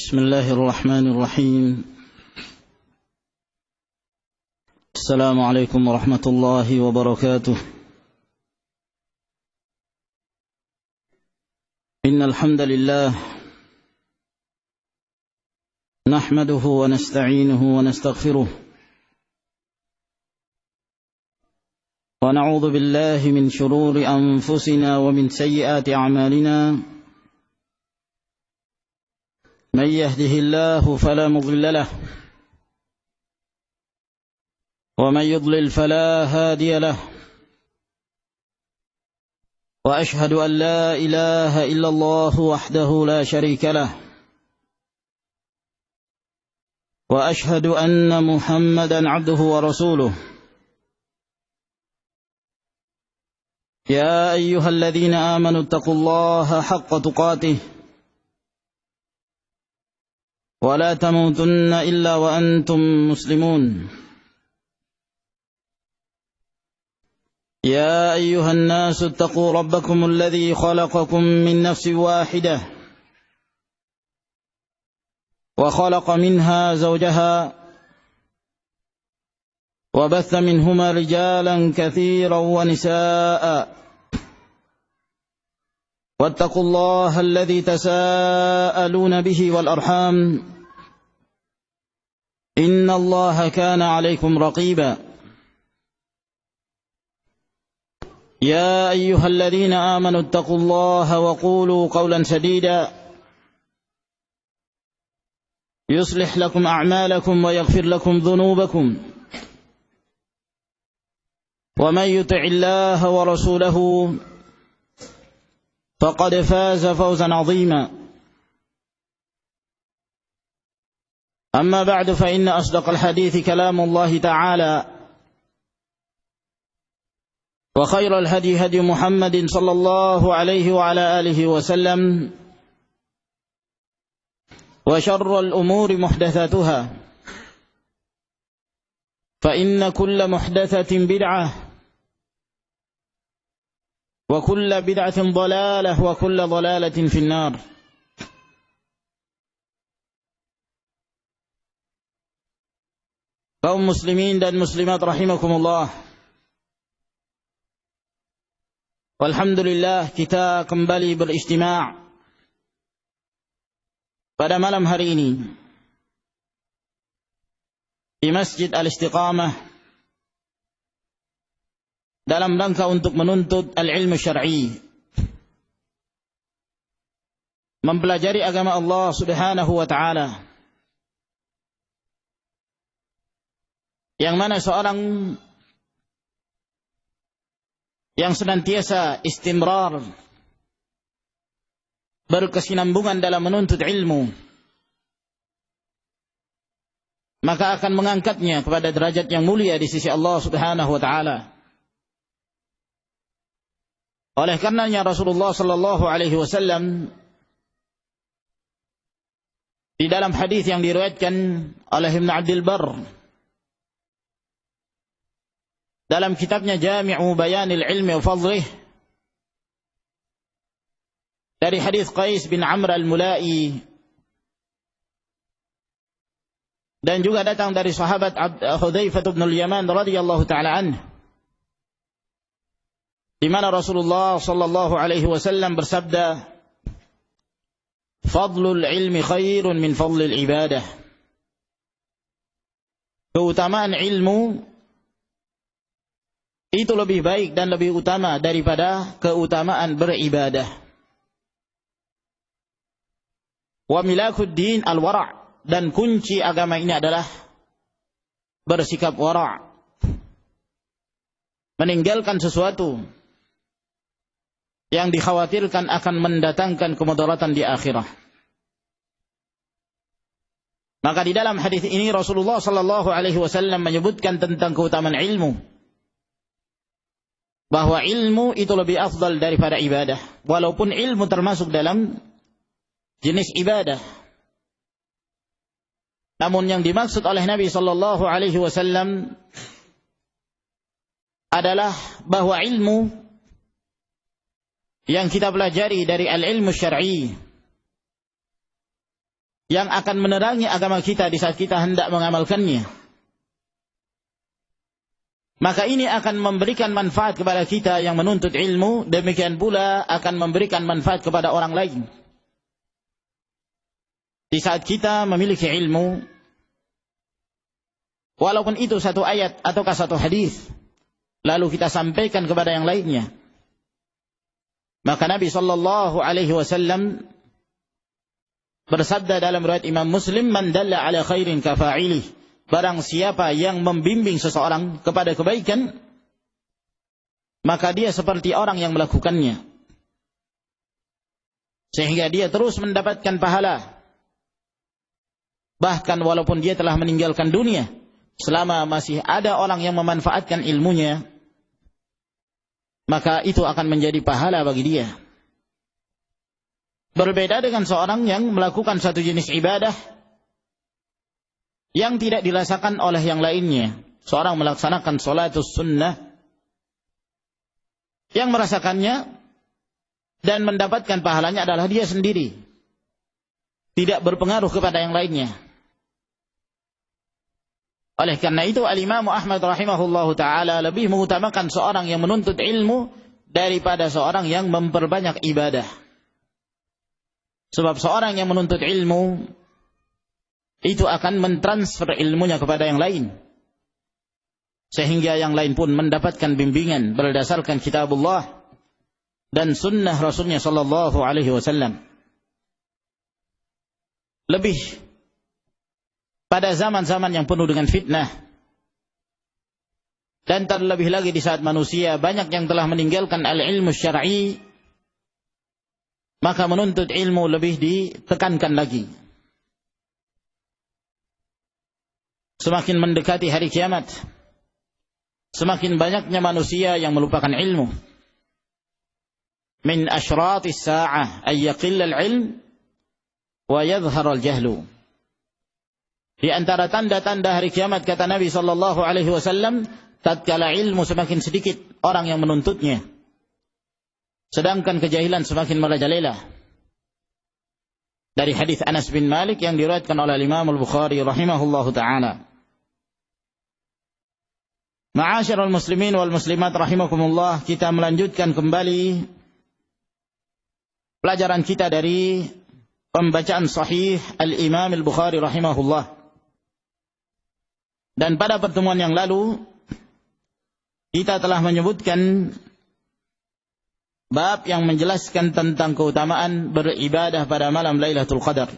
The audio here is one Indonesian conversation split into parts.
بسم الله الرحمن الرحيم. السلام عليكم ورحمة الله وبركاته. إن الحمد لله نحمده ونستعينه ونستغفره ونعوذ بالله من شرور أنفسنا ومن سيئات أعمالنا. من يهده الله فلا مضل له ومن يضلل فلا هادي له، وأشهد أن لا إله إلا الله وحده لا شريك له، وأشهد أن محمدا عبده ورسوله. يا أيها الذين آمنوا اتقوا الله حق تقاته ولا تموتن إلا وأنتم مسلمون. يا أيها الناس اتقوا ربكم الذي خلقكم من نفس واحدة وخلق منها زوجها وبث منهما رجالا كثيرا ونساء، واتقوا الله الذي تساءلون به والأرحام إن الله كان عليكم رقيبا. يا أيها الذين آمنوا اتقوا الله وقولوا قولا سديدا يصلح لكم أعمالكم ويغفر لكم ذنوبكم، ومن يطع الله ورسوله فقد فاز فوزا عظيما. أما بعد، فإن أصدق الحديث كلام الله تعالى، وخير الهدي هدي محمد صلى الله عليه وعلى آله وسلم، وشر الأمور محدثاتها، فإن كل محدثة بدعة، وكل بدعة ضلالة، وكل ضلالة في النار. Kaum muslimin dan muslimat rahimakumullah, walhamdulillah, kita kembali berijtima' pada malam hari ini di Masjid Al-Istiqamah dalam rangka untuk menuntut al-ilmu syar'i, mempelajari agama Allah Subhanahu wa ta'ala, yang mana seorang yang senantiasa istimrar, berkesinambungan dalam menuntut ilmu, maka akan mengangkatnya kepada derajat yang mulia di sisi Allah Subhanahu wa ta'ala. Oleh karenanya Rasulullah sallallahu alaihi wasallam di dalam hadis yang diriwayatkan oleh Ibnu Abdul Barr dalam kitabnya Jami'u Bayanil Ilmi wa Fadlih, dari hadis Qais bin Amr al-Mula'i, dan juga datang dari sahabat Hudzaifah bin al-Yaman radhiyallahu ta'ala anhu, di mana Rasulullah sallallahu alaihi wasallam bersabda, "Fadlul ilmi khairun min fadlil ibadah." Keutamaan ilmu itu lebih baik dan lebih utama daripada keutamaan beribadah. Wa milakud din al-wara', dan kunci agama ini adalah bersikap wara', meninggalkan sesuatu yang dikhawatirkan akan mendatangkan kemudaratan di akhirat. Maka di dalam hadis ini Rasulullah sallallahu alaihi wasallam menyebutkan tentang keutamaan ilmu, bahwa ilmu itu lebih afdal daripada ibadah, walaupun ilmu termasuk dalam jenis ibadah. Namun yang dimaksud oleh Nabi sallallahu alaihi wasallam adalah bahwa ilmu yang kita pelajari dari al-ilmu syar'i yang akan menerangi agama kita di saat kita hendak mengamalkannya. Maka ini akan memberikan manfaat kepada kita yang menuntut ilmu, demikian pula akan memberikan manfaat kepada orang lain. Di saat kita memiliki ilmu, walaupun itu satu ayat ataukah satu hadis, lalu kita sampaikan kepada yang lainnya, maka Nabi sallallahu alaihi wasallam bersabda dalam riwayat Imam Muslim, "Man dalla ala khairin kafa'ilih." Barang siapa yang membimbing seseorang kepada kebaikan, maka dia seperti orang yang melakukannya, sehingga dia terus mendapatkan pahala. Bahkan walaupun dia telah meninggalkan dunia, selama masih ada orang yang memanfaatkan ilmunya, maka itu akan menjadi pahala bagi dia. Berbeda dengan seorang yang melakukan satu jenis ibadah yang tidak dirasakan oleh yang lainnya. Seorang melaksanakan sholatus sunnah, yang merasakannya dan mendapatkan pahalanya adalah dia sendiri, tidak berpengaruh kepada yang lainnya. Oleh karena itu Al-Imam Ahmad rahimahullahu ta'ala lebih mengutamakan seorang yang menuntut ilmu daripada seorang yang memperbanyak ibadah. Sebab seorang yang menuntut ilmu itu akan mentransfer ilmunya kepada yang lain, sehingga yang lain pun mendapatkan bimbingan berdasarkan kitabullah dan sunnah Rasulnya sallallahu alaihi wasallam. Lebih pada zaman-zaman yang penuh dengan fitnah, dan terlebih lagi di saat manusia banyak yang telah meninggalkan al-ilmu syar'i, maka menuntut ilmu lebih ditekankan lagi. Semakin mendekati hari kiamat, semakin banyaknya manusia yang melupakan ilmu. Min asyratis sa'ah ay yaqilla al-ilm wa yadhhar al-jahlu. Di antara tanda-tanda hari kiamat, kata Nabi sallallahu alaihi wasallam, tatkala ilmu semakin sedikit orang yang menuntutnya, sedangkan kejahilan semakin merajalela. Dari hadis Anas bin Malik yang diriwayatkan oleh Imam Al-Bukhari rahimahullahu taala. Ma'asyiral muslimin wal muslimat rahimakumullah, kita melanjutkan kembali pelajaran kita dari pembacaan sahih Al-Imam Al-Bukhari rahimahullah. Dan pada pertemuan yang lalu kita telah menyebutkan bab yang menjelaskan tentang keutamaan beribadah pada malam Lailatul Qadar.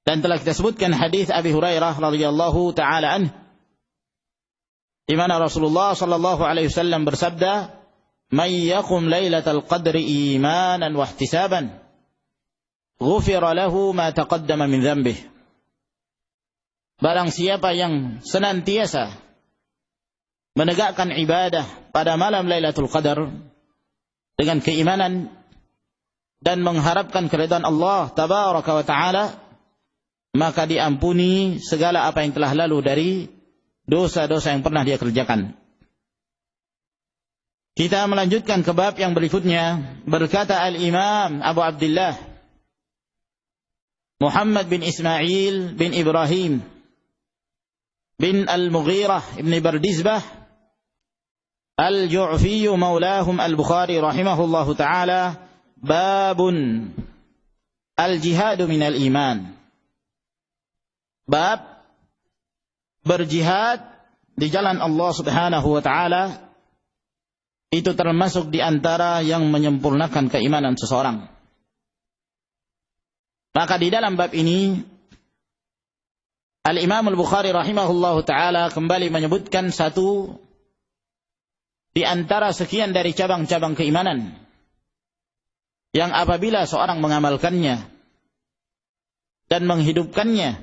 Dan telah kita sebutkan hadis Abi Hurairah radhiyallahu taala anhu, di mana Rasulullah sallallahu alaihi wasallam bersabda, "Man yaqum lailatal qadri imanan wa ihtisaban, ghufira lahu ma taqaddama min dhanbihi." Barang siapa yang senantiasa menegakkan ibadah pada malam Lailatul Qadar dengan keimanan dan mengharapkan keridhaan Allah tabaraka wa taala, maka diampuni segala apa yang telah lalu dari dosa-dosa yang pernah dia kerjakan. Kita melanjutkan ke bab yang berikutnya. Berkata Al-Imam Abu Abdullah Muhammad bin Ismail bin Ibrahim bin Al-Mughirah ibn Bardizbah Al-Ju'fi maulahum Al-Bukhari rahimahullahu ta'ala, babun al-jihadu minal iman. Bab berjihad di jalan Allah subhanahu wa ta'ala itu termasuk di antara yang menyempurnakan keimanan seseorang. Maka di dalam bab ini Al-Imam Al-Bukhari rahimahullahu ta'ala kembali menyebutkan satu di antara sekian dari cabang-cabang keimanan yang apabila seorang mengamalkannya dan menghidupkannya,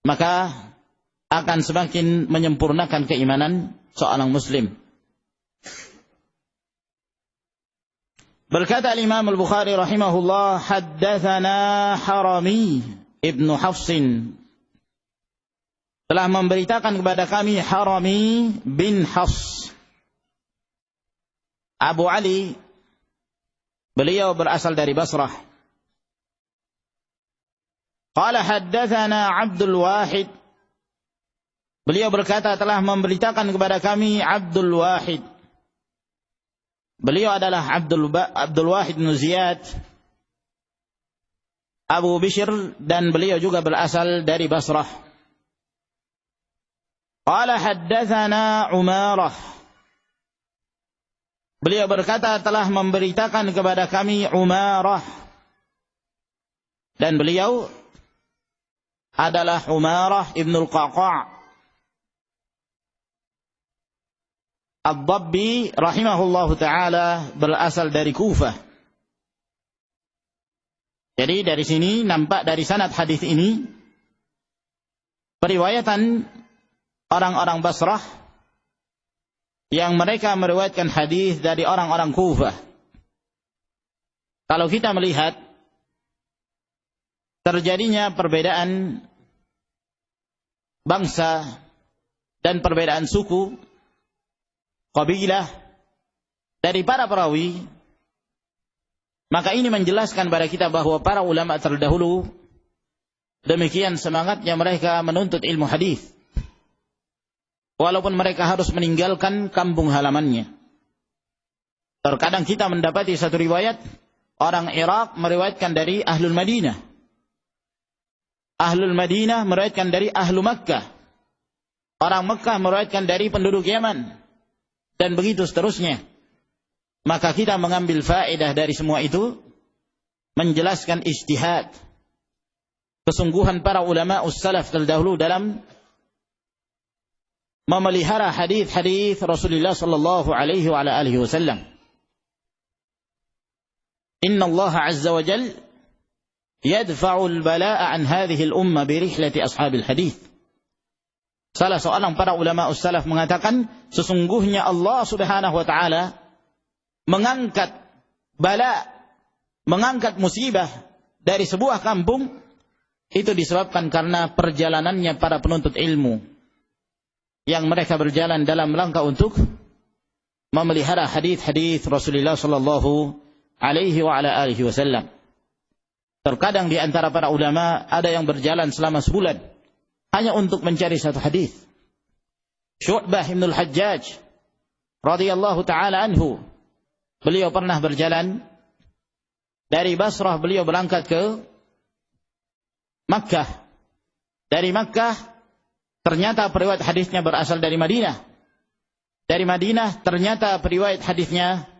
maka akan semakin menyempurnakan keimanan seorang muslim. Berkata Imam Al-Bukhari rahimahullah, haddatsana Harami ibnu Hafsin, telah memberitakan kepada kami Harami bin Hafs. Abu Ali, beliau berasal dari Basrah. Qala haddatsana Abdul Wahid. Beliau berkata telah memberitakan kepada kami Abdul Wahid. Beliau adalah Abdul Wahid bin Ziyad Abu Bishr, dan beliau juga berasal dari Basrah. Qala haddatsana Umarah. Beliau berkata telah memberitakan kepada kami Umarah, dan beliau adalah Umarah ibn al-Qaqa' Ad-Dabbi rahimahullahu ta'ala, berasal dari Kufah. Jadi dari sini nampak dari sanad hadis ini periwayatan orang-orang Basrah yang mereka meriwayatkan hadis dari orang-orang Kufah. Kalau kita melihat terjadinya perbedaan bangsa dan perbedaan suku, qabilah dari para perawi, maka ini menjelaskan kepada kita bahwa para ulama terdahulu demikian semangatnya mereka menuntut ilmu hadis, walaupun mereka harus meninggalkan kampung halamannya. Terkadang kita mendapati satu riwayat orang Irak meriwayatkan dari Ahlul Madinah, Ahlul Madinah meriwayatkan dari Ahlu Makkah, orang Makkah meriwayatkan dari penduduk Yaman, dan begitu seterusnya. Maka kita mengambil faedah dari semua itu, menjelaskan ijtihad, kesungguhan para ulama ussalaf terdahulu dalam memelihara hadis-hadis Rasulullah sallallahu alaihi wa ala alihi wasallam. Inna Allah azza wa jalla yadfa'u al-balaa'a an hadhihi al-umma bi rihlati ashabil hadis. Salah seorang para ulama ussalaf mengatakan, sesungguhnya Allah Subhanahu wa taala mengangkat bala, mengangkat musibah dari sebuah kampung itu disebabkan karena perjalanannya para penuntut ilmu yang mereka berjalan dalam rangka untuk memelihara hadis-hadis Rasulullah sallallahu alaihi wa ala alihi wasallam. Terkadang di antara para ulama ada yang berjalan selama sebulan hanya untuk mencari satu hadis. Syu'bah bin al-Hajjaj radhiyallahu taala anhu, beliau pernah berjalan dari Basrah, beliau berangkat ke Makkah. Dari Makkah ternyata periwayat hadisnya berasal dari Madinah. Dari Madinah ternyata periwayat hadisnya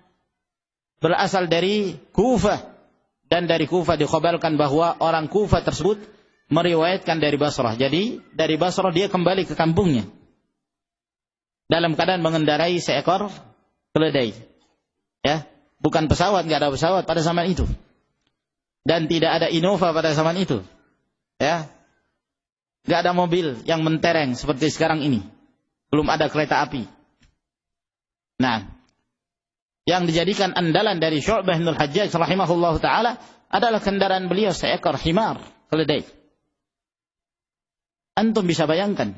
berasal dari Kufah, dan dari Kufah dikhabarkan bahwa orang Kufah tersebut meriwayatkan dari Basrah. Jadi dari Basrah dia kembali ke kampungnya dalam keadaan mengendarai seekor keledai. Ya, bukan pesawat, enggak ada pesawat pada zaman itu. Dan tidak ada Innova pada zaman itu. Ya. Enggak ada mobil yang mentereng seperti sekarang ini. Belum ada kereta api. Nah, yang dijadikan andalan dari Syu'bah bin al-Hajjaj rahimahullahu taala adalah kendaraan beliau seekor himar, keledai. Antum bisa bayangkan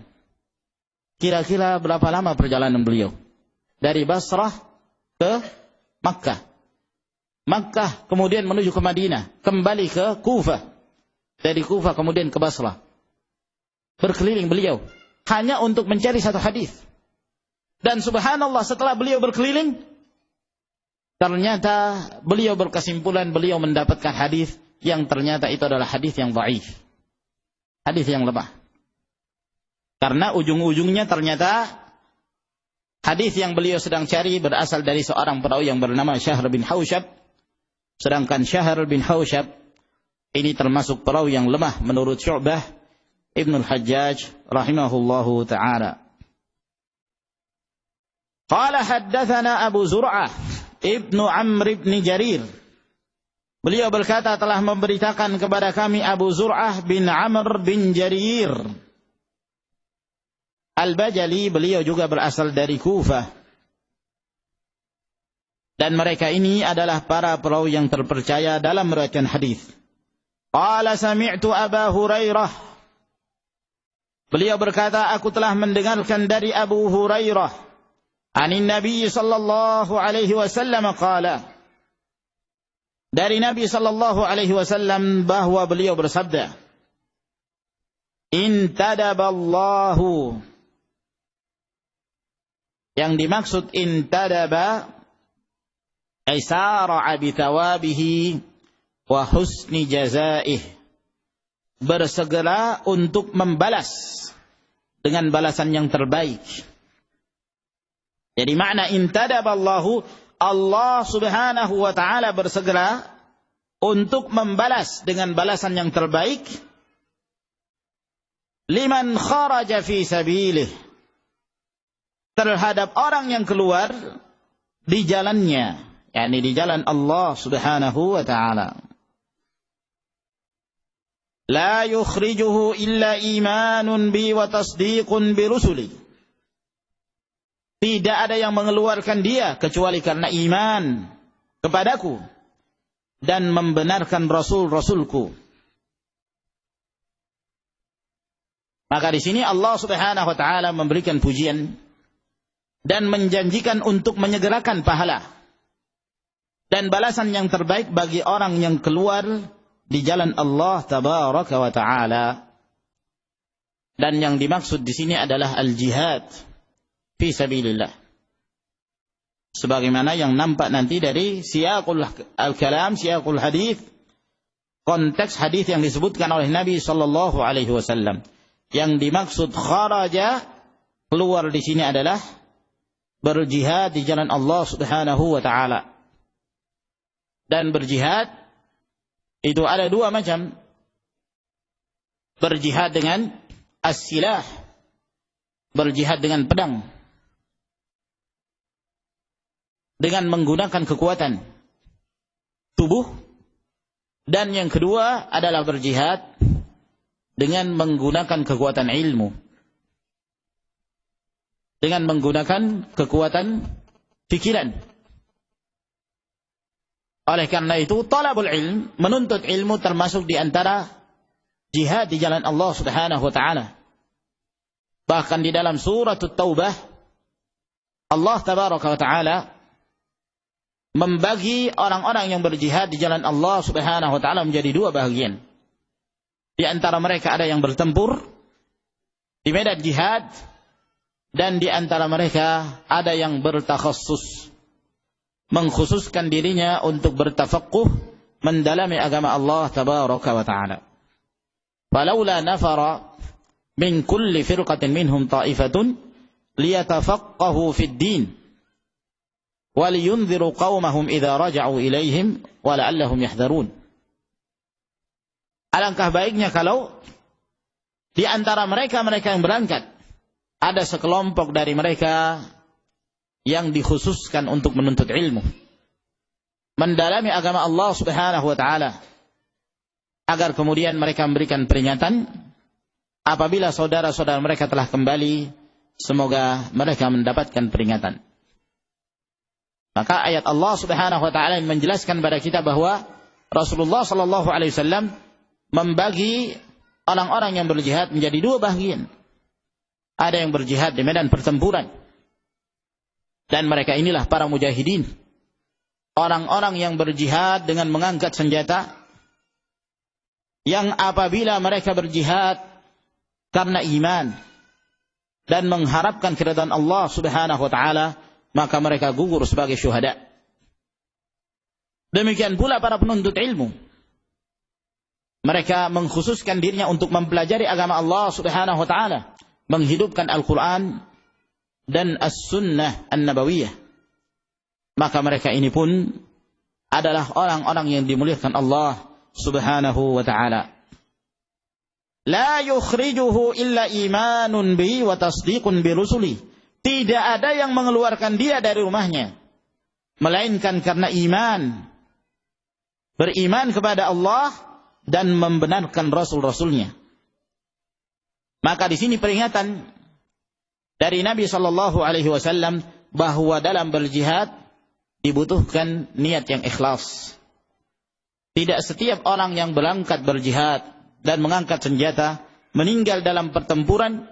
kira-kira berapa lama perjalanan beliau dari Basrah ke Makkah. Makkah kemudian menuju ke Madinah, kembali ke Kufah. Dari Kufah kemudian ke Basrah. Berkeliling beliau hanya untuk mencari satu hadis. Dan subhanallah, setelah beliau berkeliling, ternyata beliau berkesimpulan beliau mendapatkan hadis yang ternyata itu adalah hadis yang dhaif. Hadis yang lemah. Karena ujung-ujungnya ternyata hadis yang beliau sedang cari berasal dari seorang perawi yang bernama Syahr bin Hausyab. Sedangkan Syahr bin Hausyab ini termasuk perawi yang lemah menurut Syu'bah ibn al-Hajjaj rahimahullahu ta'ala. Qala haddatsana Abu Zur'ah ibnu Amr ibn Jarir. Beliau berkata telah memberitakan kepada kami Abu Zur'ah bin Amr bin Jarir Al-Bajali, beliau juga berasal dari Kufah. Dan mereka ini adalah para perawi yang terpercaya dalam meriwayatkan hadis. Qala sami'tu Aba Hurairah. Beliau berkata, aku telah mendengarkan dari Abu Hurairah anin Nabi sallallahu alaihi wasallam qala. Dari Nabi sallallahu alaihi wasallam bahwa beliau bersabda, Intadaballahu. Yang dimaksud intadaba ay sara'a bi thawabihi wa husni jazaih. Bersegera untuk membalas dengan balasan yang terbaik. Jadi makna intadaballahu, Allah subhanahu wa ta'ala bersegera untuk membalas dengan balasan yang terbaik liman kharaja fi sabilih, terhadap orang yang keluar di jalannya, yakni di jalan Allah subhanahu wa ta'ala. La yukhrijuhu illa imanun bi wa tasdiqun bi rusuli. Tidak ada yang mengeluarkan dia kecuali karena iman kepadaku dan membenarkan rasul-rasulku. Maka di sini Allah Subhanahu wa taala memberikan pujian dan menjanjikan untuk menyegerakan pahala dan balasan yang terbaik bagi orang yang keluar di jalan Allah tabaraka wa taala. Dan yang dimaksud di sini adalah al-jihad fi sabilillah. Sebagaimana yang nampak nanti dari siyaqul al-kalam, siyaqul hadis, konteks hadis yang disebutkan oleh Nabi sallallahu alaihi wasallam. Yang dimaksud kharaja, keluar di sini adalah berjihad di jalan Allah Subhanahu wa taala. Dan berjihad itu ada dua macam. Berjihad dengan as-silah, berjihad dengan pedang, dengan menggunakan kekuatan tubuh. Dan yang kedua adalah berjihad dengan menggunakan kekuatan ilmu, dengan menggunakan kekuatan pikiran. Oleh karena itu, talabul ilm, menuntut ilmu termasuk di antara jihad di jalan Allah Subhanahu wa taala. Bahkan di dalam surah At-Taubah, Allah tabaraka wa taala membagi orang-orang yang berjihad di jalan Allah Subhanahu wa taala menjadi dua bagian. Di antara mereka ada yang bertempur di medan jihad, dan di antara mereka ada yang bertakhassus, mengkhususkan dirinya untuk bertafaqquh, mendalami agama Allah tabaraka wa ta'ala. Falaula nafara min kulli firqatin minhum ta'ifatun liyatafaqqahu fid din wa liyunziru qaumahum idza raja'u ilaihim wa la'allahum yahdharun. Alangkah baiknya kalau di antara mereka-mereka yang berangkat ada sekelompok dari mereka yang dikhususkan untuk menuntut ilmu, mendalami agama Allah Subhanahu wa taala, agar kemudian mereka memberikan peringatan apabila saudara-saudara mereka telah kembali, semoga mereka mendapatkan peringatan. Maka ayat Allah Subhanahu wa taala menjelaskan kepada kita bahwa Rasulullah sallallahu alaihi wasallam membagi orang-orang yang berjihad menjadi dua bagian. Ada yang berjihad di medan pertempuran, dan mereka inilah para mujahidin, orang-orang yang berjihad dengan mengangkat senjata, yang apabila mereka berjihad karena iman dan mengharapkan keridhaan Allah Subhanahu wa taala, maka mereka gugur sebagai syuhada. Demikian pula para penuntut ilmu, mereka mengkhususkan dirinya untuk mempelajari agama Allah Subhanahu wa taala, menghidupkan Al-Quran dan As-Sunnah An-Nabawiyah. Maka mereka ini pun adalah orang-orang yang dimuliakan Allah Subhanahu wa ta'ala. La yukhrijuhu illa imanun bi wa tasdiqun bi rusuli. Tidak ada yang mengeluarkan dia dari rumahnya melainkan karena iman, beriman kepada Allah dan membenarkan rasul-rasulnya. Maka di sini peringatan dari Nabi sallallahu alaihi wasallam bahwa dalam berjihad dibutuhkan niat yang ikhlas. Tidak setiap orang yang berangkat berjihad dan mengangkat senjata meninggal dalam pertempuran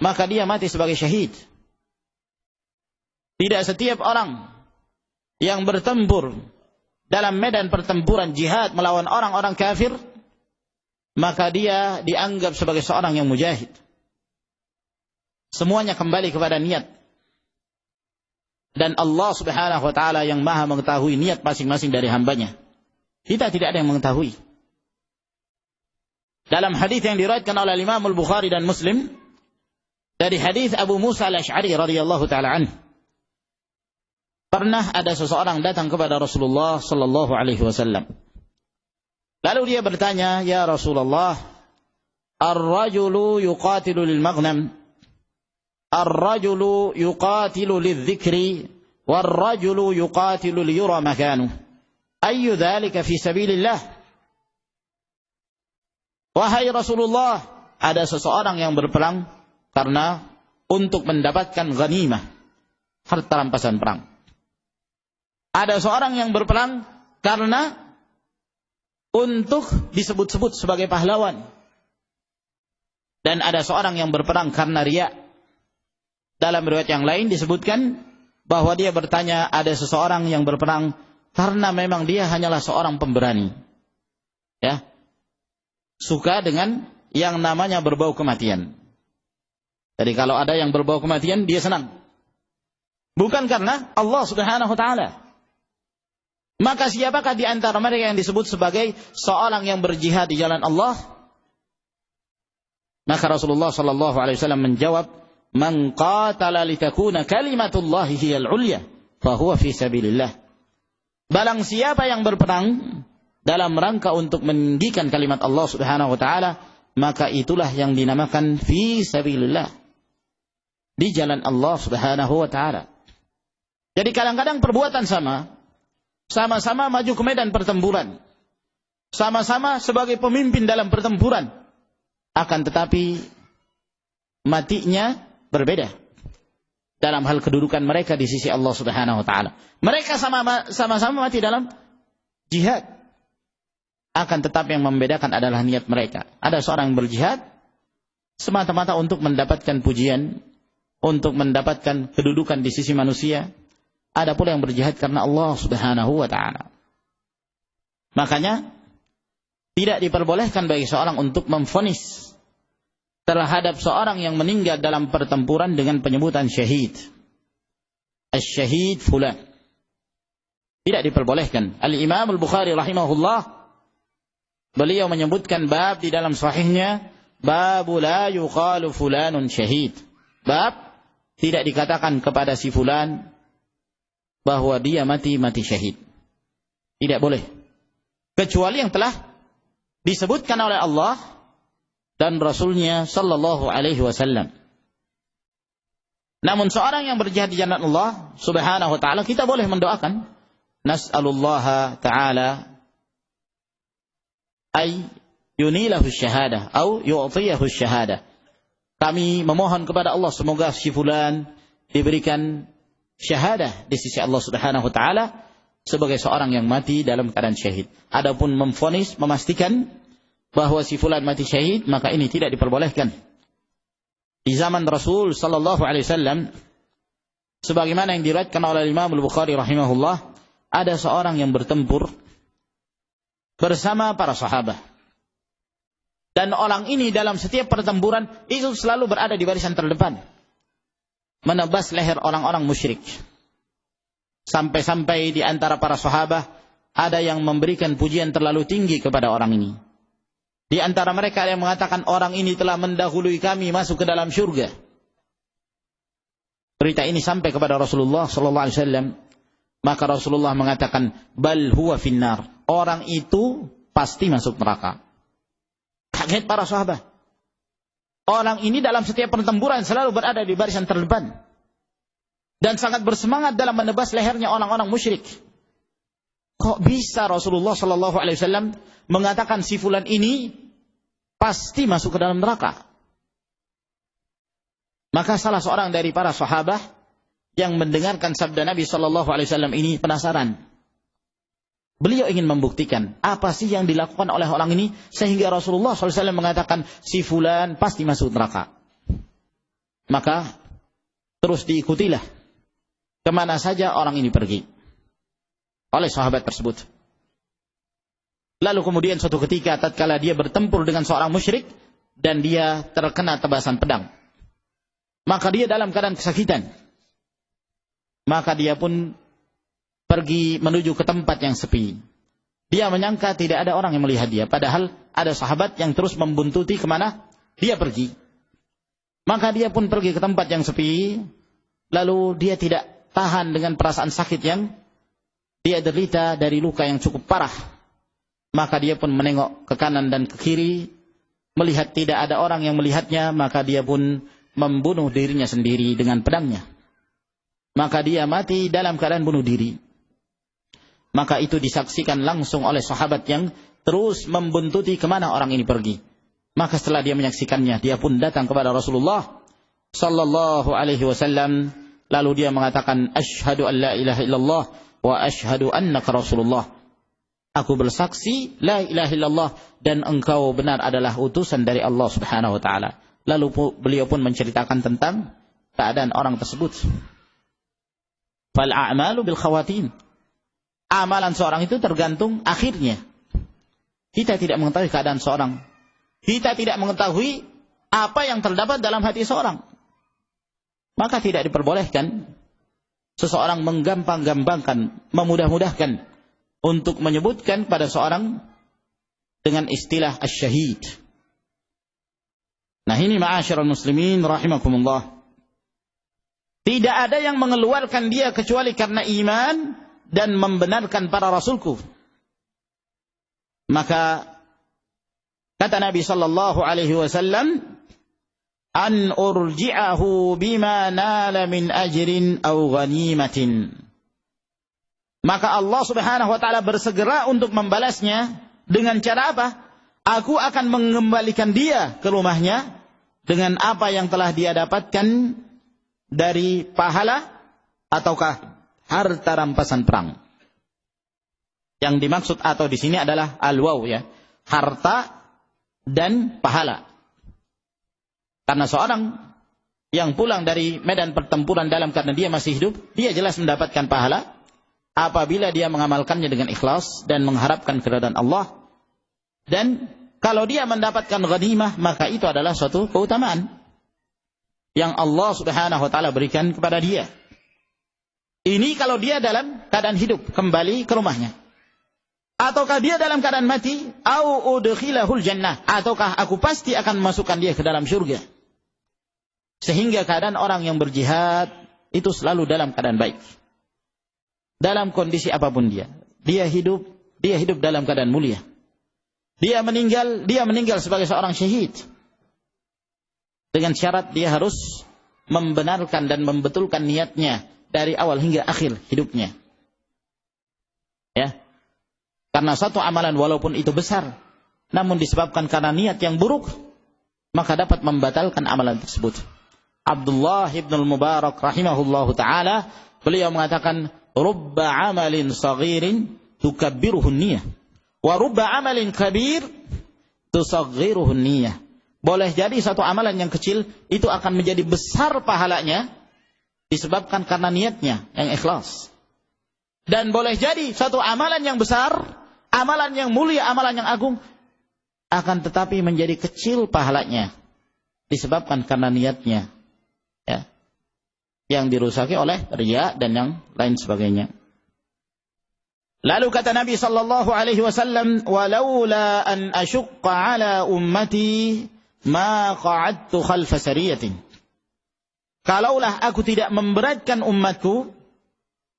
maka dia mati sebagai syahid. Tidak setiap orang yang bertempur dalam medan pertempuran jihad melawan orang-orang kafir maka dia dianggap sebagai seorang yang mujahid. Semuanya kembali kepada niat. Dan Allah Subhanahu wa taala yang Maha mengetahui niat masing-masing dari hambanya. Kita tidak ada yang mengetahui. Dalam hadis yang diriwayatkan oleh Imam Al-Bukhari dan Muslim dari hadis Abu Musa Al-Asy'ari radhiyallahu taala anhu, pernah ada seseorang datang kepada Rasulullah sallallahu alaihi wasallam. Lalu dia bertanya, "Ya Rasulullah, ar-rajulu yuqatilu lil maghnam, ar-rajulu yuqatilu lidh-dhikri, war-rajulu yuqatilu liyura makanuh. Ayyu dzalika fi sabilillah?" Wahai Rasulullah, ada seseorang yang berperang karena untuk mendapatkan ghanimah, harta rampasan perang. Ada seorang yang berperang karena untuk disebut-sebut sebagai pahlawan. Dan ada seorang yang berperang karena riya. Dalam riwayat yang lain disebutkan bahwa dia bertanya, ada seseorang yang berperang karena memang dia hanyalah seorang pemberani. Ya. Suka dengan yang namanya berbau kematian. Jadi kalau ada yang berbau kematian, dia senang. Bukan karena Allah Subhanahu wa taala. Maka siapakah di antara mereka yang disebut sebagai seorang yang berjihad di jalan Allah? Maka Rasulullah sallallahu alaihi wasallam menjawab, "Man qatala litakuna kalimatullahi hiyal ulya, fa huwa fi sabilillah." Barang siapa yang berperang dalam rangka untuk meninggikan kalimat Allah Subhanahu wa taala, maka itulah yang dinamakan fi sabilillah, di jalan Allah Subhanahu wa taala. Jadi kadang-kadang perbuatan sama-sama maju ke medan pertempuran, sama-sama sebagai pemimpin dalam pertempuran, akan tetapi matinya berbeda dalam hal kedudukan mereka di sisi Allah Subhanahu wa taala. Mereka sama-sama mati dalam jihad, akan tetapi yang membedakan adalah niat mereka. Ada seorang yang berjihad semata-mata untuk mendapatkan pujian, untuk mendapatkan kedudukan di sisi manusia. Ada pula yang berjihad karena Allah Subhanahu wa taala. Makanya tidak diperbolehkan bagi seorang untuk memvonis terhadap seorang yang meninggal dalam pertempuran dengan penyebutan syahid. Asy-syahid fulan. Tidak diperbolehkan. Al-Imam Al-Bukhari rahimahullah, beliau menyebutkan bab di dalam sahihnya, babu la yuqalu fulanun syahid. Bab tidak dikatakan kepada si fulan bahwa dia mati syahid. Tidak boleh. Kecuali yang telah disebutkan oleh Allah dan Rasulnya sallallahu alaihi wasallam. Namun seorang yang berjihad di jalan Allah Subhanahu wa taala, kita boleh mendoakan, nas'alullaha ta'ala ay yunilahu syahadah atau yu'tiyahu syahadah. Kami memohon kepada Allah semoga si fulan diberikan syahadah di sisi Allah Subhanahu wa taala sebagai seorang yang mati dalam keadaan syahid. Adapun memvonis, memastikan bahwa si fulan mati syahid, maka ini tidak diperbolehkan. Di zaman Rasul sallallahu alaihi wasallam, sebagaimana yang diriwayatkan oleh Imam Al-Bukhari rahimahullah, ada seorang yang bertempur bersama para sahabat. Dan orang ini dalam setiap pertempuran itu selalu berada di barisan terdepan, menebas leher orang-orang musyrik. Sampai-sampai di antara para sahabat ada yang memberikan pujian terlalu tinggi kepada orang ini. Di antara mereka ada yang mengatakan, orang ini telah mendahului kami masuk ke dalam syurga. Berita ini sampai kepada Rasulullah sallallahu alaihi wasallam, maka Rasulullah mengatakan, bal huwa finnar. Orang itu pasti masuk neraka. Kaget para sahabat. Orang ini dalam setiap pertempuran selalu berada di barisan terdepan dan sangat bersemangat dalam menebas lehernya orang-orang musyrik. Kok bisa Rasulullah sallallahu alaihi wasallam mengatakan si fulan ini pasti masuk ke dalam neraka? Maka salah seorang dari para sahabat yang mendengarkan sabda Nabi sallallahu alaihi wasallam ini penasaran. Beliau ingin membuktikan apa sih yang dilakukan oleh orang ini sehingga Rasulullah sallallahu alaihi wasallam mengatakan si fulan pasti masuk neraka. Maka terus diikutilah kemana saja orang ini pergi oleh sahabat tersebut. Lalu kemudian suatu ketika tatkala dia bertempur dengan seorang musyrik dan dia terkena tebasan pedang, maka dia dalam keadaan kesakitan. Maka dia pun pergi menuju ke tempat yang sepi. Dia menyangka tidak ada orang yang melihat dia, padahal ada sahabat yang terus membuntuti kemana dia pergi. Maka dia pun pergi ke tempat yang sepi, lalu dia tidak tahan dengan perasaan sakit yang dia derita dari luka yang cukup parah. Maka dia pun menengok ke kanan dan ke kiri, melihat tidak ada orang yang melihatnya, maka dia pun membunuh dirinya sendiri dengan pedangnya. Maka dia mati dalam keadaan bunuh diri. Maka itu disaksikan langsung oleh sahabat yang terus membuntuti kemana orang ini pergi. Maka setelah dia menyaksikannya, dia pun datang kepada Rasulullah sallallahu alaihi wasallam, lalu dia mengatakan, asyhadu an la ilaha illallah wa asyhadu annaka Rasulullah. Aku bersaksi la ilaha illallah dan engkau benar adalah utusan dari Allah Subhanahu wa taala. Lalu beliau pun menceritakan tentang keadaan orang tersebut. Fal a'malu bil khawatim. Amalan seorang itu tergantung akhirnya. Kita tidak mengetahui keadaan seorang. Kita tidak mengetahui apa yang terdapat dalam hati seorang. Maka tidak diperbolehkan seseorang menggampang-gampangkan, memudah-mudahkan untuk menyebutkan pada seorang dengan istilah asy-syahid. Nah ini ma'asyiral muslimin rahimakumullah. Tidak ada yang mengeluarkan dia kecuali karena iman dan membenarkan para rasulku. Maka kata Nabi sallallahu alaihi wasallam, an urji'ahu bima nala min ajrin aw ghanimatin. Maka Allah Subhanahu wa taala bersegera untuk membalasnya dengan cara apa? Aku akan mengembalikan dia ke rumahnya dengan apa yang telah dia dapatkan dari pahala ataukah harta rampasan perang. Yang dimaksud atau di sini adalah al-waw ya, harta dan pahala. Karena seorang yang pulang dari medan pertempuran dalam keadaan dia masih hidup, dia jelas mendapatkan pahala apabila dia mengamalkannya dengan ikhlas dan mengharapkan keridhaan Allah. Dan kalau dia mendapatkan ghanimah, maka itu adalah suatu keutamaan yang Allah Subhanahu wa taala berikan kepada dia. Ini kalau dia dalam keadaan hidup kembali ke rumahnya. Ataukah dia dalam keadaan mati, au udkhilahul jannah, ataukah aku pasti akan memasukkan dia ke dalam surga. Sehingga keadaan orang yang berjihad itu selalu dalam keadaan baik. Dalam kondisi apapun dia hidup dalam keadaan mulia. Dia meninggal sebagai seorang syahid. Dengan syarat dia harus membenarkan dan membetulkan niatnya dari awal hingga akhir hidupnya. Ya. Karena satu amalan walaupun itu besar, namun disebabkan karena niat yang buruk, maka dapat membatalkan amalan tersebut. Abdullah ibn al-Mubarak rahimahullahu ta'ala, beliau mengatakan, rubba amalin saghirin tukabbiruhu niyah wa rubba amalin kabir tusaghiruhu niyah. Boleh jadi satu amalan yang kecil itu akan menjadi besar pahalanya disebabkan karena niatnya yang ikhlas. Dan boleh jadi satu amalan yang besar, amalan yang mulia, amalan yang agung akan tetapi menjadi kecil pahalanya disebabkan karena niatnya ya, yang dirusaki oleh riya dan yang lain sebagainya. Lalu kata Nabi sallallahu alaihi wasallam, "Walaula an asyqa ala ummati ma qa'adtu khalfa sariyatin." Kalaulah aku tidak memberatkan umatku,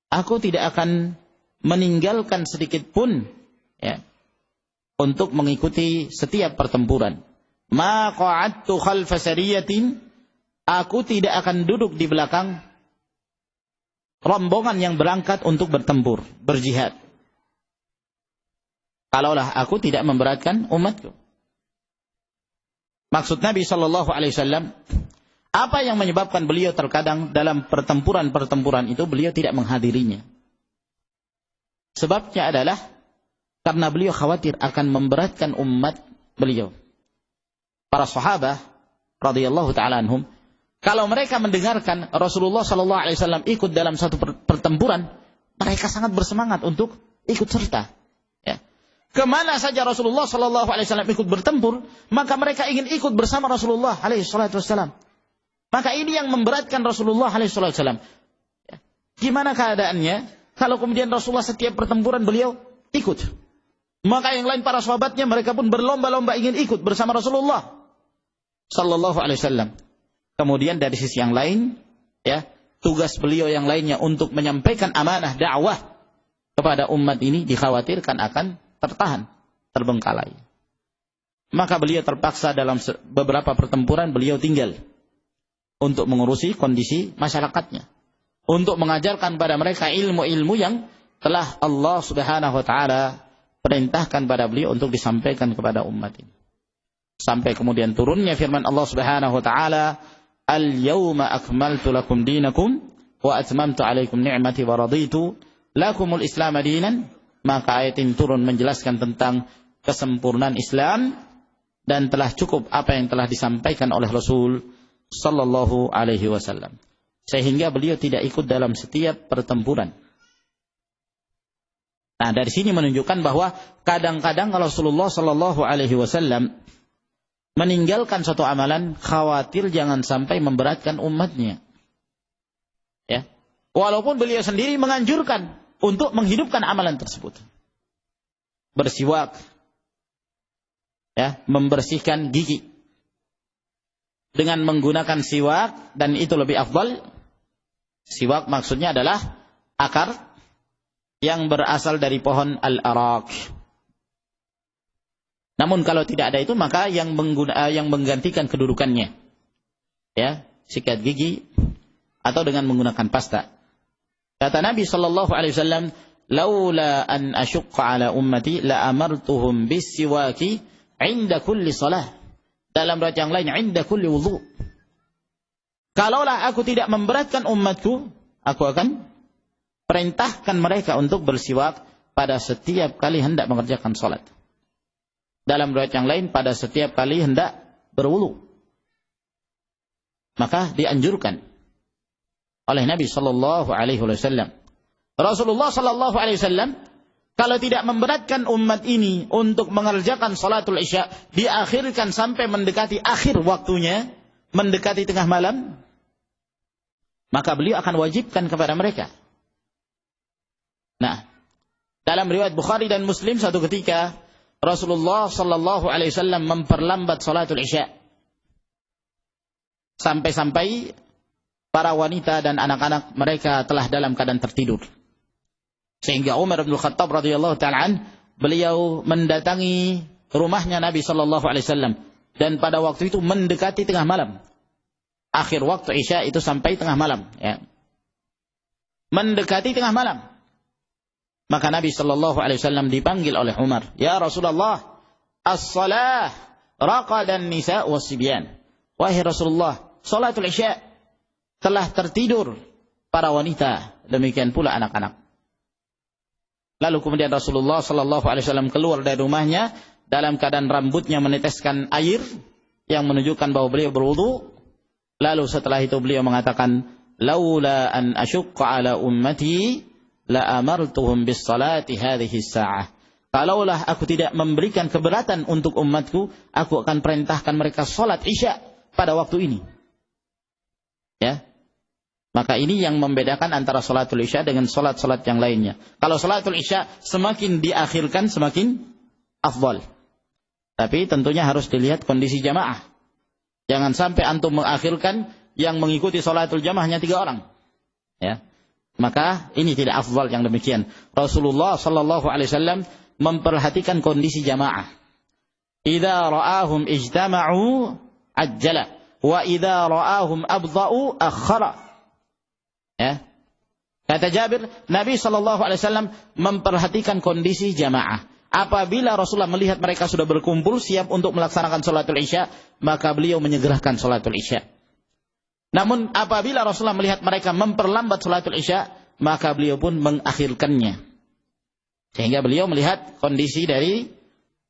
aku tidak akan meninggalkan sedikit pun ya, untuk mengikuti setiap pertempuran. Ma qa'adtu khalfa sariyatin, aku tidak akan duduk di belakang rombongan yang berangkat untuk bertempur, berjihad. Kalaulah aku tidak memberatkan umatku. Maksud Nabi sallallahu alaihi wasallam, apa yang menyebabkan beliau terkadang dalam pertempuran-pertempuran itu beliau tidak menghadirinya? Sebabnya adalah karena beliau khawatir akan memberatkan umat beliau. Para sahabat radhiyallahu taala anhum, kalau mereka mendengarkan Rasulullah sallallahu alaihi wasallam ikut dalam satu pertempuran, mereka sangat bersemangat untuk ikut serta. Ya. Kemana saja Rasulullah sallallahu alaihi wasallam ikut bertempur, maka mereka ingin ikut bersama Rasulullah alaihi salatu wasallam. Maka ini yang memberatkan Rasulullah alaihi salatu wasallam. Gimana keadaannya kalau kemudian Rasulullah setiap pertempuran beliau ikut? Maka yang lain para sahabatnya mereka pun berlomba-lomba ingin ikut bersama Rasulullah sallallahu alaihi wasallam. Kemudian dari sisi yang lain, ya, tugas beliau yang lainnya untuk menyampaikan amanah dakwah kepada umat ini dikhawatirkan akan tertahan, terbengkalai. Maka beliau terpaksa dalam beberapa pertempuran beliau tinggal untuk mengurusi kondisi masyarakatnya, untuk mengajarkan pada mereka ilmu-ilmu yang telah Allah Subhanahu wa taala perintahkan pada beliau untuk disampaikan kepada umat ini. Sampai kemudian turunnya firman Allah Subhanahu wa taala, "Al-yauma akmaltu lakum dinakum wa atmamtu 'alaikum ni'mati wa raditu lakumul Islam dinan." Maka ayat ini turun menjelaskan tentang kesempurnaan Islam dan telah cukup apa yang telah disampaikan oleh Rasul sallallahu alaihi wasallam. Sehingga beliau tidak ikut dalam setiap pertempuran. Nah, dari sini menunjukkan bahwa kadang-kadang Rasulullah sallallahu alaihi wasallam meninggalkan suatu amalan khawatir jangan sampai memberatkan umatnya. Ya. Walaupun beliau sendiri menganjurkan untuk menghidupkan amalan tersebut. Bersiwak, ya, membersihkan gigi dengan menggunakan siwak, dan itu lebih afdal. Siwak maksudnya adalah akar yang berasal dari pohon al-arak. Namun kalau tidak ada itu, maka yang menggantikan kedudukannya, ya, sikat gigi atau dengan menggunakan pasta. Kata Nabi sallallahu alaihi wasallam, "Laula an asyqa ala ummati la amartuhum bis-siwaki 'inda kulli shalah." Dalam riwayat yang lain, 'inda kulli wudu'. Kalaulah aku tidak memberatkan umatku, aku akan perintahkan mereka untuk bersiwak pada setiap kali hendak mengerjakan salat. Dalam riwayat yang lain, pada setiap kali hendak berwudu. Maka dianjurkan oleh Nabi sallallahu alaihi wasallam. Rasulullah sallallahu alaihi wasallam kalau tidak memberatkan umat ini untuk mengerjakan salatul isya, diakhirkan sampai mendekati akhir waktunya, mendekati tengah malam, maka beliau akan wajibkan kepada mereka. Nah, dalam riwayat Bukhari dan Muslim, suatu ketika Rasulullah sallallahu alaihi wasallam memperlambat salatul isya sampai-sampai para wanita dan anak-anak mereka telah dalam keadaan tertidur. Sehingga Umar bin Khattab radhiyallahu ta'ala beliau mendatangi rumahnya Nabi sallallahu alaihi wasallam, dan pada waktu itu mendekati tengah malam. Akhir waktu isya itu sampai tengah malam, ya. Mendekati tengah malam. Maka Nabi sallallahu alaihi wasallam dipanggil oleh Umar, "Ya Rasulullah, as-shalah raqadan nisa was-sibyan." Wahai Rasulullah, salatul isya telah tertidur para wanita, demikian pula anak-anak. Lalu kemudian Rasulullah sallallahu alaihi wasallam keluar dari rumahnya dalam keadaan rambutnya meneteskan air yang menunjukkan bahwa beliau berwudu. Lalu setelah itu beliau mengatakan, "Laula an asyqa ala ummati la amartuhum bis salati hadhihi as-sa'ah." Kalaulah aku tidak memberikan keberatan untuk umatku, aku akan perintahkan mereka salat isya pada waktu ini. Ya. Maka ini yang membedakan antara salatul isya dengan salat-salat yang lainnya. Kalau salatul isya semakin diakhirkan semakin afdal. Tapi tentunya harus dilihat kondisi jamaah. Jangan sampai antum mengakhirkan yang mengikuti salatul jamaah hanya 3 orang. Ya. Maka ini tidak afdal yang demikian. Rasulullah sallallahu alaihi wasallam memperhatikan kondisi jamaah. Idza ra'ahum ijtama'u ajjala wa idza ra'ahum abda'u akhara. Ya. Kata Jabir, Nabi SAW memperhatikan kondisi jamaah. Apabila Rasulullah melihat mereka sudah berkumpul siap untuk melaksanakan salatul isya, maka beliau menyegerakan salatul isya. Namun apabila Rasulullah melihat mereka memperlambat salatul isya, maka beliau pun mengakhirkannya. Sehingga beliau melihat kondisi dari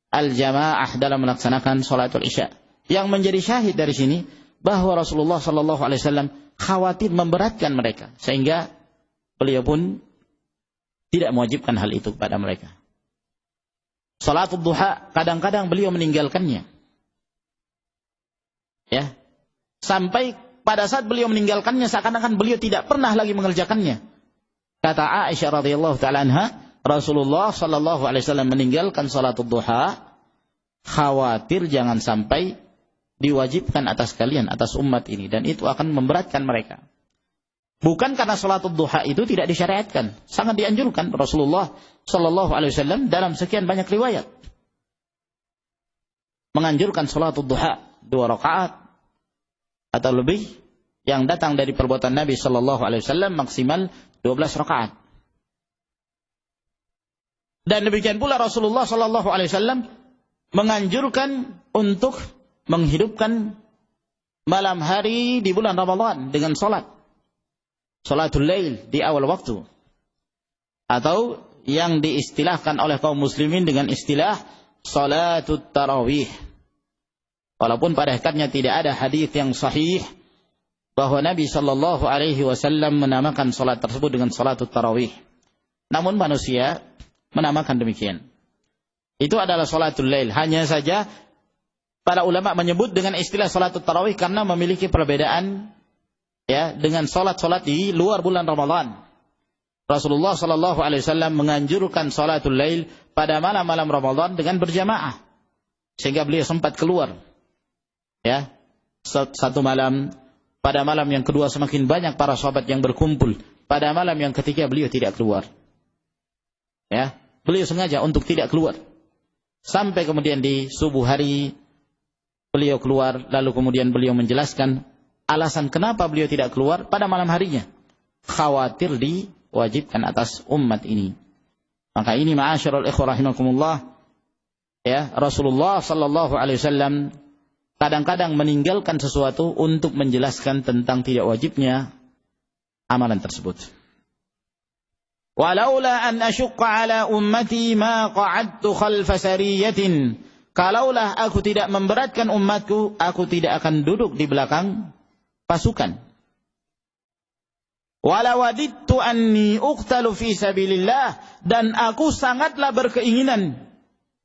al-jamaah dalam melaksanakan salatul isya. Yang menjadi syahid dari sini bahwa Rasulullah SAW khawatir memberatkan mereka, sehingga beliau pun tidak mewajibkan hal itu kepada mereka. Salatul duha kadang-kadang beliau meninggalkannya. Ya. Sampai pada saat beliau meninggalkannya seakan-akan beliau tidak pernah lagi mengerjakannya. Kata Aisyah radhiyallahu taala anha, Rasulullah sallallahu alaihi wasallam meninggalkan salatul duha khawatir jangan sampai diwajibkan atas kalian, atas umat ini, dan itu akan memberatkan mereka. Bukan karena salatul duha itu tidak disyariatkan, sangat dianjurkan. Rasulullah sallallahu alaihi wasallam dalam sekian banyak riwayat menganjurkan salatul duha 2 rakaat atau lebih yang datang dari perbuatan Nabi sallallahu alaihi wasallam maksimal 12 rakaat. Dan demikian pula Rasulullah sallallahu alaihi wasallam menganjurkan untuk menghidupkan malam hari di bulan Ramadan dengan salatul lail di awal waktu, atau yang diistilahkan oleh kaum muslimin dengan istilah salatut tarawih. Walaupun pada hakikatnya tidak ada hadis yang sahih bahwa Nabi sallallahu alaihi wasallam menamakan salat tersebut dengan salatut tarawih. Namun manusia menamakan demikian. Itu adalah salatul lail. Hanya saja para ulama menyebut dengan istilah salatut tarawih karena memiliki perbedaan ya dengan salat-salat di luar bulan Ramadan. Rasulullah sallallahu alaihi wasallam menganjurkan salatul lail pada malam-malam Ramadan dengan berjamaah. Sehingga beliau sempat keluar. Ya. Satu malam, pada malam yang kedua semakin banyak para sahabat yang berkumpul. Pada malam yang ketiga beliau tidak keluar. Ya, beliau sengaja untuk tidak keluar. Sampai kemudian di subuh hari beliau keluar, lalu kemudian beliau menjelaskan alasan kenapa beliau tidak keluar pada malam harinya. Khawatir diwajibkan atas umat ini. Maka ini ma'asyiral ikhwah rahimakumullah, ya, Rasulullah sallallahu alaihi wasallam kadang-kadang meninggalkan sesuatu untuk menjelaskan tentang tidak wajibnya amalan tersebut. Walaula an asyqa ala ummati ma qa'adtu khalfa sariyatin. Kalaulah aku tidak memberatkan umatku, aku tidak akan duduk di belakang pasukan. Wala wadittu anni uqtalu fi sabilillah, dan aku sangatlah berkeinginan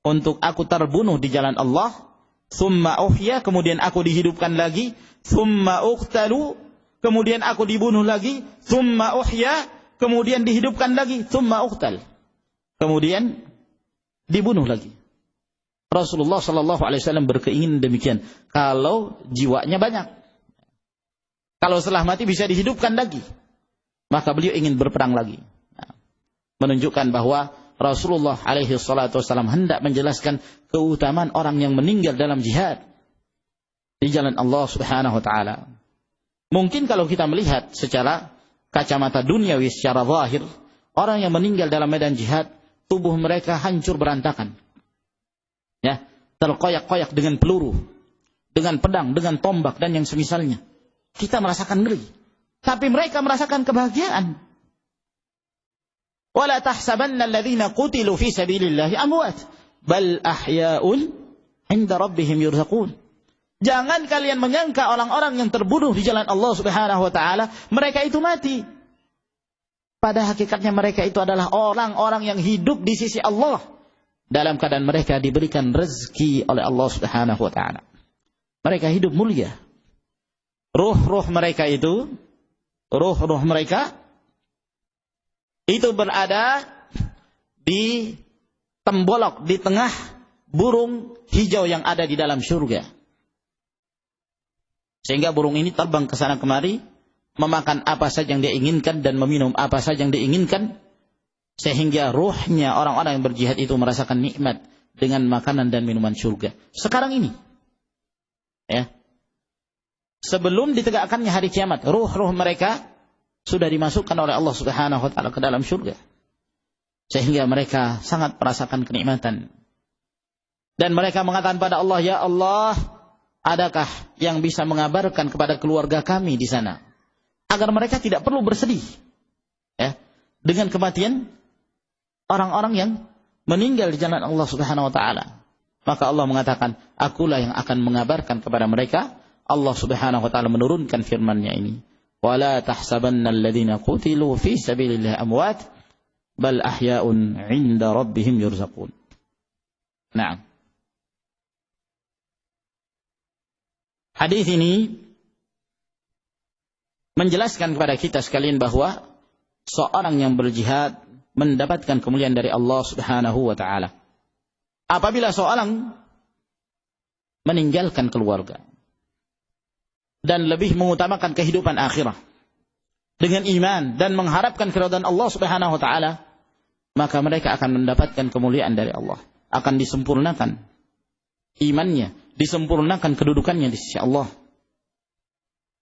untuk aku terbunuh di jalan Allah. Thumma uhya, kemudian aku dihidupkan lagi. Thumma uqtalu, kemudian aku dibunuh lagi. Thumma uhya, kemudian dihidupkan lagi. Thumma uqtal, kemudian dibunuh lagi. Rasulullah sallallahu alaihi wasallam berkeinginan demikian. Kalau jiwanya banyak, kalau setelah mati bisa dihidupkan lagi, maka beliau ingin berperang lagi. Menunjukkan bahwa Rasulullah alaihi salatu wasallam hendak menjelaskan keutamaan orang yang meninggal dalam jihad di jalan Allah Subhanahu wa taala. Mungkin kalau kita melihat secara kacamata duniawi, secara zahir, orang yang meninggal dalam medan jihad, tubuh mereka hancur berantakan. Ya, terkoyak-koyak dengan peluru, dengan pedang, dengan tombak dan yang semisalnya. Kita merasakan ngeri, tapi mereka merasakan kebahagiaan. Wala tahsabanna alladhina qutilu fi sabilillahi amwat, bal ahya'un 'inda rabbihim yurzaqun. Jangan kalian menyangka orang-orang yang terbunuh di jalan Allah Subhanahu wa taala mereka itu mati. Pada hakikatnya mereka itu adalah orang-orang yang hidup di sisi Allah, dalam keadaan mereka diberikan rezeki oleh Allah Subhanahu wa taala. Mereka hidup mulia. Ruh-ruh mereka itu berada di tembolok, di tengah burung hijau yang ada di dalam surga. Sehingga burung ini terbang ke sana kemari, memakan apa saja yang dia inginkan dan meminum apa saja yang dia inginkan. Sehingga ruhnya orang-orang yang berjihad itu merasakan nikmat dengan makanan dan minuman surga. Sekarang ini, ya, sebelum ditegakkannya hari kiamat, ruh-ruh mereka sudah dimasukkan oleh Allah Subhanahu wa taala ke dalam surga. Sehingga mereka sangat merasakan kenikmatan. Dan mereka mengatakan pada Allah, ya Allah, adakah yang bisa mengabarkan kepada keluarga kami di sana agar mereka tidak perlu bersedih, ya, dengan kematian orang-orang yang meninggal di jalan Allah Subhanahu wa taala. Maka Allah mengatakan, akulah yang akan mengabarkan kepada mereka. Allah Subhanahu wa taala menurunkan firman-Nya ini, wala tahsabanna alladhina qutilu fi sabilillahi amwat, bal ahya'un 'inda rabbihim yurzaqun. Nah, hadis ini menjelaskan kepada kita sekalian bahwa seorang yang berjihad mendapatkan kemuliaan dari Allah Subhanahu wa taala. Apabila seorang meninggalkan keluarga dan lebih mengutamakan kehidupan akhirah dengan iman dan mengharapkan keridhaan Allah Subhanahu wa taala, maka mereka akan mendapatkan kemuliaan dari Allah. Akan disempurnakan imannya, disempurnakan kedudukannya di sisi Allah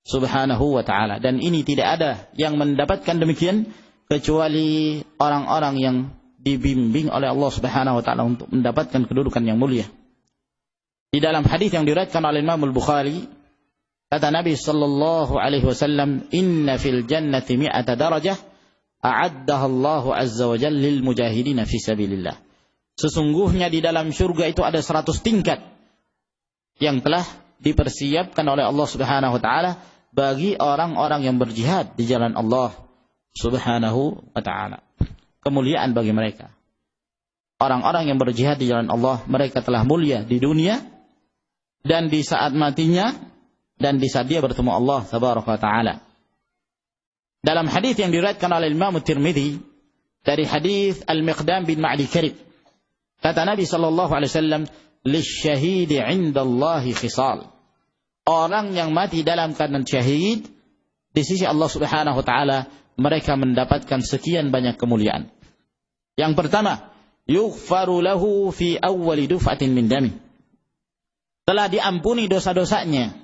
Subhanahu wa ta'ala. Dan ini tidak ada yang mendapatkan demikian kecuali orang-orang yang dibimbing oleh Allah Subhanahu wa ta'ala untuk mendapatkan kedudukan yang mulia. Di dalam hadis yang diriwayatkan oleh Imam Al-Bukhari, kata Nabi sallallahu alaihi wasallam, "Inna fil jannati mi'ata darajah a'addaha Allahu azza wa jalla lil mujahidin fi sabilillah." Sesungguhnya di dalam surga itu ada 100 tingkat yang telah dipersiapkan oleh Allah Subhanahu wa taala bagi orang-orang yang berjihad di jalan Allah Subhanahu wa taala. Kemuliaan bagi mereka. Orang-orang yang berjihad di jalan Allah, mereka telah mulia di dunia dan di saat matinya dan di saat dia bertemu Allah Tabaraka wa taala. Dalam hadis yang diriwayatkan oleh Imam Tirmidzi dari hadis Al-Miqdam bin Ma'di Karib, kata Nabi sallallahu alaihi wasallam, "Lisyahidi 'indallahi khisal." Orang yang mati dalam keadaan syahid di sisi Allah Subhanahu wa taala, mereka mendapatkan sekian banyak kemuliaan. Yang pertama, yughfaru lahu fi awwali duf'atin min dami. Telah diampuni dosa-dosanya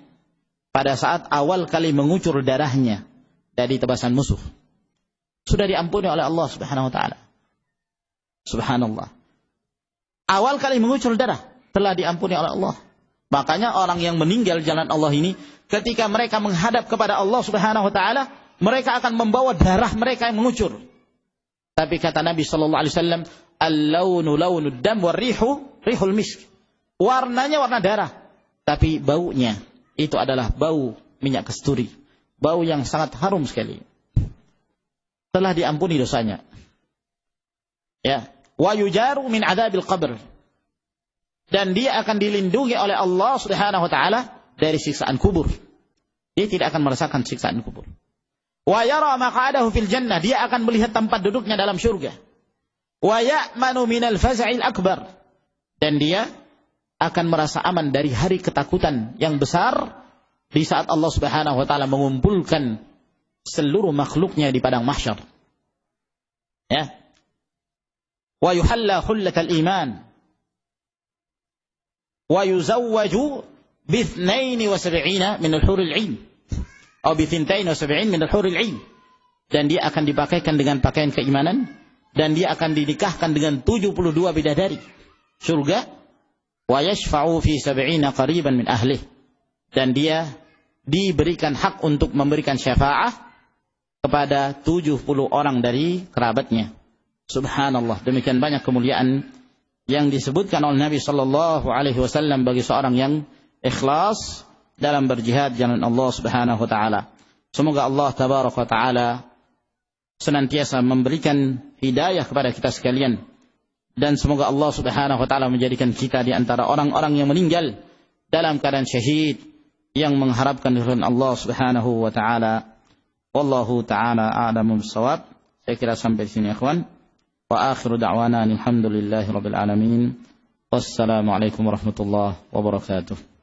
pada saat awal kali mengucur darahnya dari tebasan musuh. Sudah diampuni oleh Allah Subhanahu wa taala. Subhanallah. Awal kali mengucur darah telah diampuni oleh Allah. Makanya orang yang meninggal jalan Allah ini, ketika mereka menghadap kepada Allah Subhanahu wa taala, mereka akan membawa darah mereka yang mengucur. Tapi kata Nabi sallallahu alaihi wasallam, "Al-launu launud dam war rihu rihul misk." Warnanya warna darah, tapi baunya itu adalah bau minyak kasturi, bau yang sangat harum sekali. Telah diampuni dosanya. Ya, wa yujaru min adzabil qabr. Dan dia akan dilindungi oleh Allah Subhanahu wa taala dari siksaan kubur. Dia tidak akan merasakan siksaan kubur. Wa yara maq'adahu fil jannah, dia akan melihat tempat duduknya dalam surga. Wa ya'manu minal faz'il akbar, dan dia akan merasa aman dari hari ketakutan yang besar di saat Allah Subhanahu wa taala mengumpulkan seluruh makhluknya di padang mahsyar. Ya. Wa yuhalla hullatal iman wa yuzawwaju bi 72 min al-hurul 'ain atau bi 72 min al-hurul 'ain, dan dia akan dipakaikan dengan pakaian keimanan dan dia akan dinikahkan dengan 72 bidadari surga. Wa yashfa'u fi 70 qariban min ahlih, dan dia diberikan hak untuk memberikan syafaah kepada 70 orang dari kerabatnya. Subhanallah, demikian banyak kemuliaan yang disebutkan oleh Nabi sallallahu alaihi wasallam bagi seorang yang ikhlas dalam berjihad jalan Allah Subhanahu wa taala. Semoga Allah Tabaraka wa taala senantiasa memberikan hidayah kepada kita sekalian, dan semoga Allah Subhanahu wa taala menjadikan kita di antara orang-orang yang meninggal dalam keadaan syahid yang mengharapkan ridha Allah Subhanahu wa taala. Wallahu taala a'lamu bissawab. Saya kira sampai di sini ikhwan. Wa akhiru da'wana alhamdulillahi rabbil alamin. Wassalamu alaikum warahmatullahi wabarakatuh.